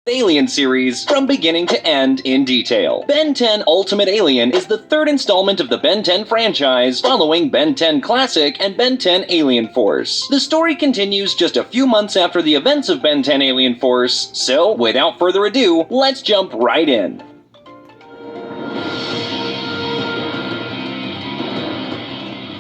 Alien series from beginning to end in detail. Ben 10 Ultimate Alien is the third installment of the Ben 10 franchise, following Ben 10 Classic and Ben 10 Alien Force. The story continues just a few months after the events of Ben 10 Alien Force, so without further ado, let's jump right in.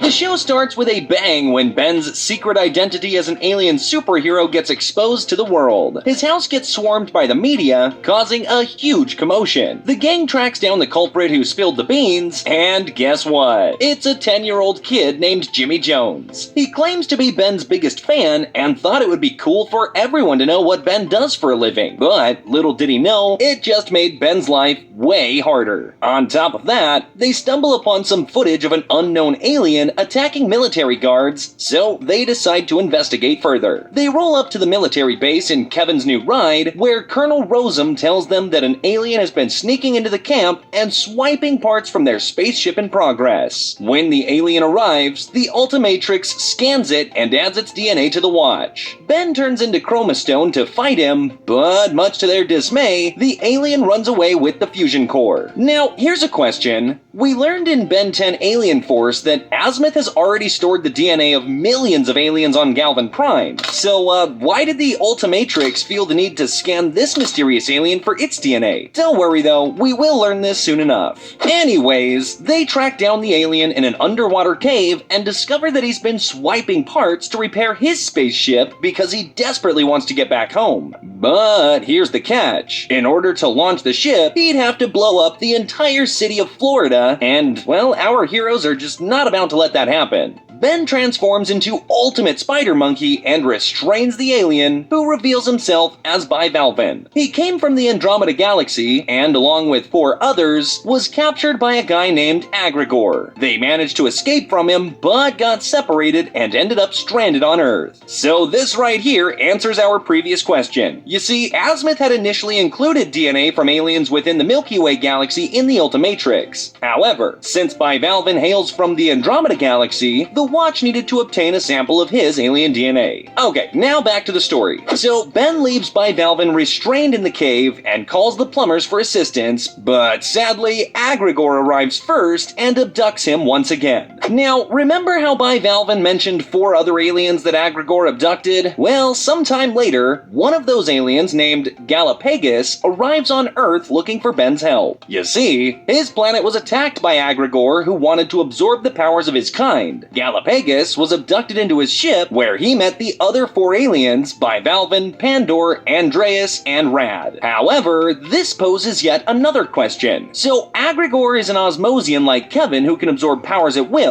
The show starts with a bang when Ben's secret identity as an alien superhero gets exposed to the world. His house gets swarmed by the media, causing a huge commotion. The gang tracks down the culprit who spilled the beans, and guess what? It's a 10-year-old kid named Jimmy Jones. He claims to be Ben's biggest fan and thought it would be cool for everyone to know what Ben does for a living. But little did he know, it just made Ben's life way harder. On top of that, they stumble upon some footage of an unknown alien attacking military guards, so they decide to investigate further. They roll up to the military base in Kevin's new ride, where Colonel Rosum tells them that an alien has been sneaking into the camp and swiping parts from their spaceship in progress. When the alien arrives, the Ultimatrix scans it and adds its DNA to the watch. Ben turns into Chromastone to fight him, but much to their dismay, the alien runs away with the fusion core. Now, here's a question. We learned in Ben 10 Alien Force that Azimuth has already stored the DNA of millions of aliens on Galvan Prime. So, why did the Ultimatrix feel the need to scan this mysterious alien for its DNA? Don't worry though, we will learn this soon enough. Anyways, they track down the alien in an underwater cave and discover that he's been swiping parts to repair his spaceship because he desperately wants to get back home. But here's the catch. In order to launch the ship, he'd have to blow up the entire city of Florida, and, well, our heroes are just not about to let that happen. Ben transforms into Ultimate Spider Monkey and restrains the alien, who reveals himself as Bivalven. He came from the Andromeda Galaxy and, along with 4 others, was captured by a guy named Agregor. They managed to escape from him, but got separated and ended up stranded on Earth. So this right here answers our previous question. You see, Azimuth had initially included DNA from aliens within the Milky Way galaxy in the Ultimatrix. However, since Bivalven hails from the Andromeda Galaxy, the Watch needed to obtain a sample of his alien DNA. Okay, now back to the story. So Ben leaves Bivalven restrained in the cave and calls the plumbers for assistance, but sadly, Agregor arrives first and abducts him once again. Now, remember how Bivalven mentioned 4 other aliens that Agregor abducted? Well, sometime later, one of those aliens named Galapagus arrives on Earth looking for Ben's help. You see, his planet was attacked by Agregor, who wanted to absorb the powers of his kind. Galapagus was abducted into his ship, where he met the other 4 aliens, Bivalven, Pandor, Andreas, and Rad. However, this poses yet another question. So Agregor is an Osmosian like Kevin who can absorb powers at will.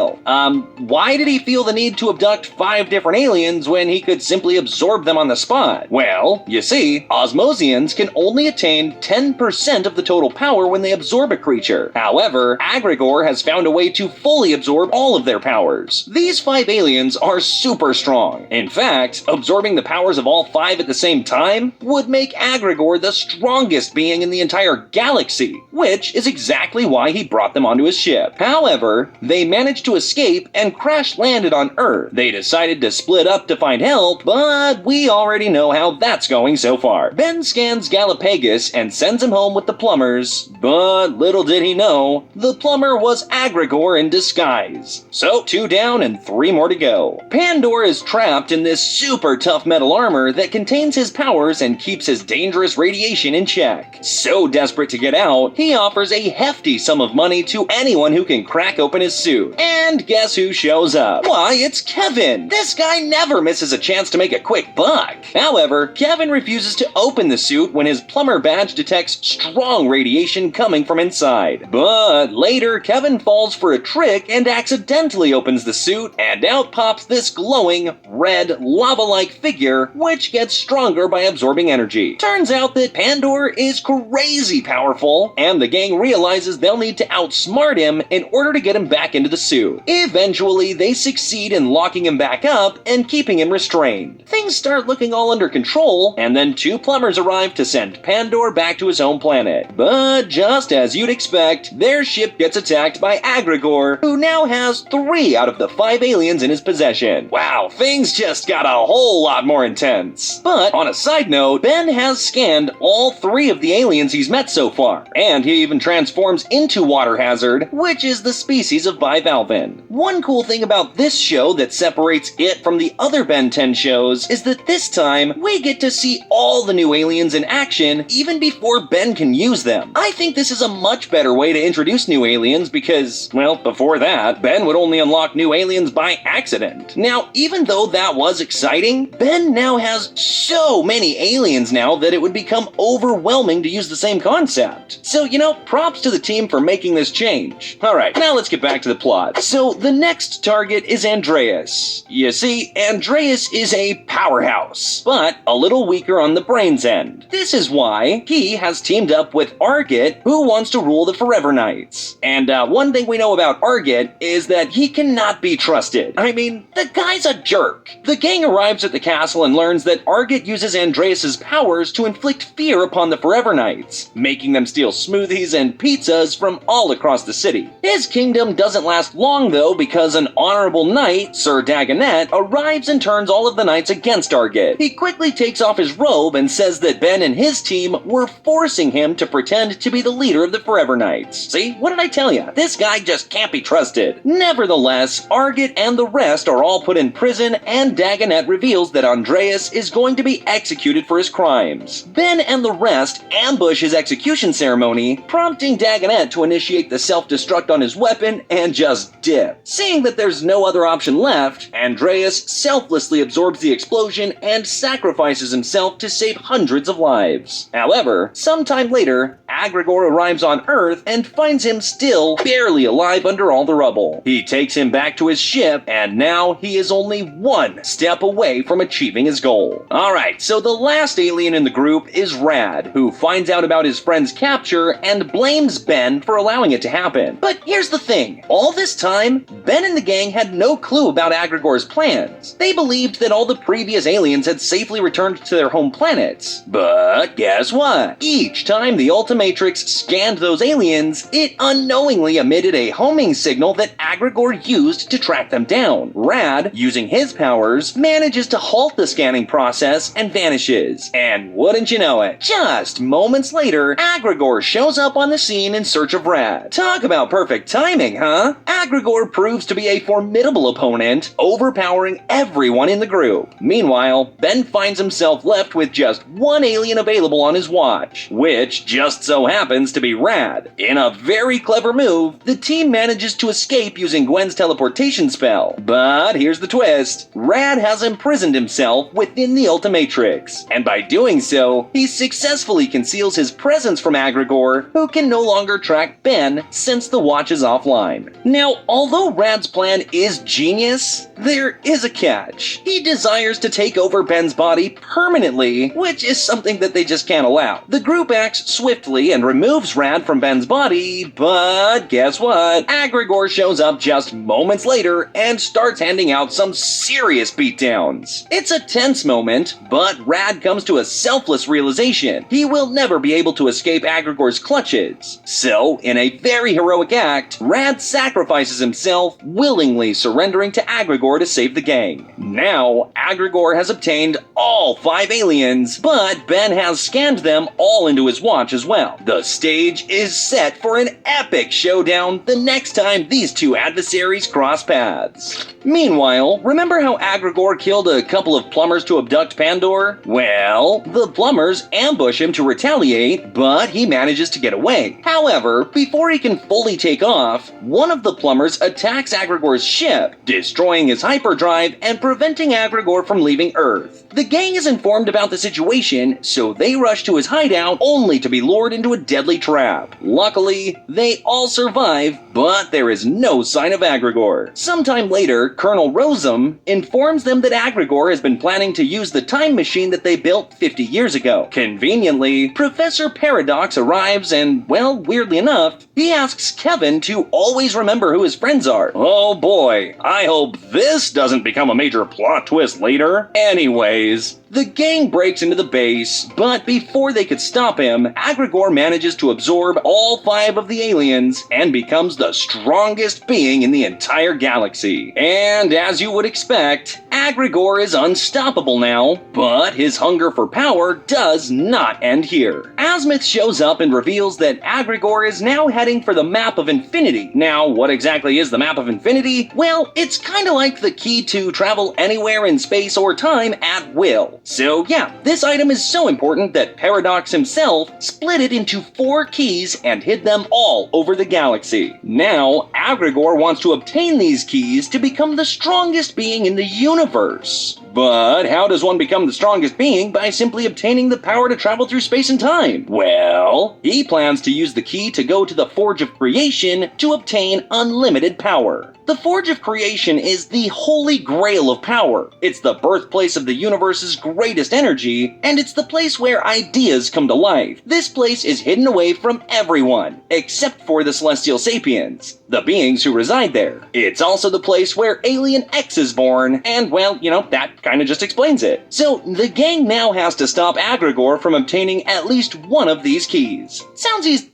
Why did he feel the need to abduct 5 different aliens when he could simply absorb them on the spot? Well, you see, Osmosians can only attain 10% of the total power when they absorb a creature. However, Agregor has found a way to fully absorb all of their powers. These 5 aliens are super strong. In fact, absorbing the powers of all 5 at the same time would make Agregor the strongest being in the entire galaxy, which is exactly why he brought them onto his ship. However, they managed to escape and crash-landed on Earth. They decided to split up to find help, but we already know how that's going so far. Ben scans Galapagus and sends him home with the plumbers, but little did he know, the plumber was Agregor in disguise. So, 2 down and 3 more to go. Pandor is trapped in this super tough metal armor that contains his powers and keeps his dangerous radiation in check. So desperate to get out, he offers a hefty sum of money to anyone who can crack open his suit. And guess who shows up? Why, it's Kevin! This guy never misses a chance to make a quick buck. However, Kevin refuses to open the suit when his plumber badge detects strong radiation coming from inside. But later, Kevin falls for a trick and accidentally opens the suit, and out pops this glowing, red, lava-like figure, which gets stronger by absorbing energy. Turns out that Pandor is crazy powerful, and the gang realizes they'll need to outsmart him in order to get him back into the suit. tooth. Eventually, they succeed in locking him back up and keeping him restrained. Things start looking all under control, and then 2 plumbers arrive to send Pandor back to his home planet. But just as you'd expect, their ship gets attacked by Agrigor, who now has 3 out of the 5 aliens in his possession. Wow, things just got a whole lot more intense. But on a side note, Ben has scanned all 3 of the aliens he's met so far, and he even transforms into Water Hazard, which is the species of bivalve. One cool thing about this show that separates it from the other Ben 10 shows is that this time we get to see all the new aliens in action even before Ben can use them. I think this is a much better way to introduce new aliens because, well, before that, Ben would only unlock new aliens by accident. Now, even though that was exciting, Ben now has so many aliens now that it would become overwhelming to use the same concept. So, props to the team for making this change. Alright, now let's get back to the plot. So, the next target is Andreas. You see, Andreas is a powerhouse, but a little weaker on the brains end. This is why he has teamed up with Argit, who wants to rule the Forever Knights. And one thing we know about Argit is that he cannot be trusted. I mean, the guy's a jerk. The gang arrives at the castle and learns that Argit uses Andreas's powers to inflict fear upon the Forever Knights, making them steal smoothies and pizzas from all across the city. His kingdom doesn't last long though, because an honorable knight, Sir Dagonet, arrives and turns all of the knights against Argit. He quickly takes off his robe and says that Ben and his team were forcing him to pretend to be the leader of the Forever Knights. See, what did I tell you? This guy just can't be trusted. Nevertheless, Argit and the rest are all put in prison, and Dagonet reveals that Andreas is going to be executed for his crimes. Ben and the rest ambush his execution ceremony, prompting Dagonet to initiate the self-destruct on his weapon and just dip. Seeing that there's no other option left, Andreas selflessly absorbs the explosion and sacrifices himself to save hundreds of lives. However, sometime later, Agrigor arrives on Earth and finds him still barely alive under all the rubble. He takes him back to his ship, and now he is only one step away from achieving his goal. Alright, so the last alien in the group is Rad, who finds out about his friend's capture and blames Ben for allowing it to happen. But here's the thing, all this time, Ben and the gang had no clue about Agrigor's plans. They believed that all the previous aliens had safely returned to their home planets. But guess what? Each time the Ultimatrix scanned those aliens, it unknowingly emitted a homing signal that Agrigor used to track them down. Rad, using his powers, manages to halt the scanning process and vanishes. And wouldn't you know it, just moments later, Agrigor shows up on the scene in search of Rad. Talk about perfect timing, huh? Agrigor proves to be a formidable opponent, overpowering everyone in the group. Meanwhile, Ben finds himself left with just one alien available on his watch, which just so happens to be Rad. In a very clever move, the team manages to escape using Gwen's teleportation spell. But here's the twist. Rad has imprisoned himself within the Ultimatrix, and by doing so, he successfully conceals his presence from Agrigor, who can no longer track Ben since the watch is offline. Now, although Rad's plan is genius, there is a catch. He desires to take over Ben's body permanently, which is something that they just can't allow. The group acts swiftly and removes Rad from Ben's body, but guess what? Agrigor shows up just moments later and starts handing out some serious beatdowns. It's a tense moment, but Rad comes to a selfless realization. He will never be able to escape Agrigor's clutches. So, in a very heroic act, Rad sacrifices himself, willingly surrendering to Agrigor to save the gang. Now, Agrigor has obtained all 5 aliens, but Ben has scanned them all into his watch as well. The stage is set for an epic showdown the next time these two adversaries cross paths. Meanwhile, remember how Agrigor killed a couple of plumbers to abduct Pandor? Well, the plumbers ambush him to retaliate, but he manages to get away. However, before he can fully take off, one of the plumbers attacks Agrigor's ship, destroying his hyperdrive and preventing Agrigor from leaving Earth. The gang is informed about the situation, so they rush to his hideout only to be lured into into a deadly trap. Luckily, they all survive, but there is no sign of Agregor. Sometime later, Colonel Rosum informs them that Agregor has been planning to use the time machine that they built 50 years ago. Conveniently, Professor Paradox arrives and, well, weirdly enough, he asks Kevin to always remember who his friends are. Oh boy, I hope this doesn't become a major plot twist later. Anyways, the gang breaks into the base, but before they could stop him, Agregor manages to absorb all 5 of the aliens and becomes the strongest being in the entire galaxy. And as you would expect, Agregor is unstoppable now, but his hunger for power does not end here. Azimuth shows up and reveals that Agregor is now heading for the Map of Infinity. Now, what exactly is the Map of Infinity? Well, it's kinda like the key to travel anywhere in space or time at will. So yeah, this item is so important that Paradox himself split it into 4 keys and hid them all over the galaxy. Now, Agregor wants to obtain these keys to become the strongest being in the universe. But how does one become the strongest being by simply obtaining the power to travel through space and time? Well, he plans to use the key to go to the Forge of Creation to obtain unlimited power. The Forge of Creation is the holy grail of power. It's the birthplace of the universe's greatest energy, and it's the place where ideas come to life. This place is hidden away from everyone, except for the Celestial Sapiens, the beings who reside there. It's also the place where Alien X is born, and well, that kinda just explains it. So the gang now has to stop Agregor from obtaining at least one of these keys. Sounds easy.